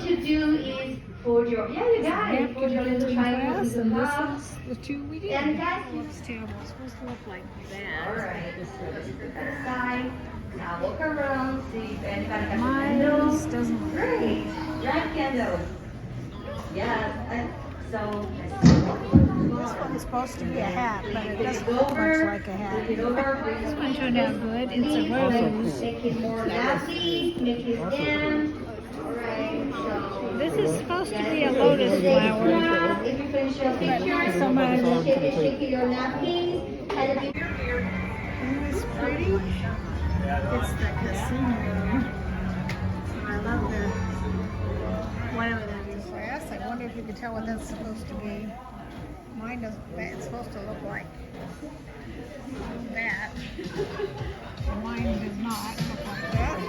need to do is fold your, yeah, you got it. Fold your little triangles into half. The two we did. And guys, Looks terrible. It's supposed to look like that. alright, put that aside. Now look around, see if anybody has a Mine candle. doesn't look Great, light candles. Yes, and so This one's supposed to be a hat, but it doesn't look much like a hat. flip it over, This one turned out good. It's a rose. make it more bouncy, make it stand. Alright, so. This is supposed to be a lotus flower. If you finish your picture, Somebody will shake your napkins. And if you Isn't this pretty? It's the casino. I love the whatever that is. Glass. I wonder if you can tell what that's supposed to be. Mine doesn't. It's supposed to look like that. Mine does not look like that.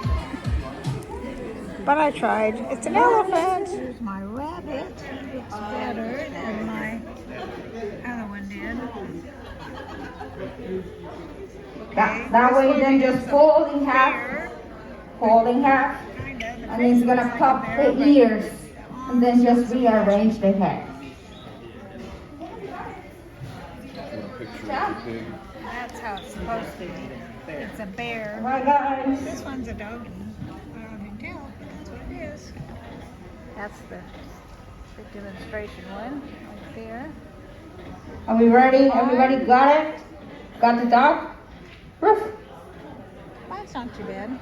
But I tried. It's an elephant. Here's my rabbit. It's better than my other one did. that way then just fold in half, and then you're gonna pop the ears, and then just rearrange the head. That's how it's supposed to be. It's a bear. Alright guys. This one's a doggy. I don't know if you can tell, but that's what it is. That's the demonstration one right there. Are we ready? Everybody got it? Got the dog? Roof. Mine's not too bad.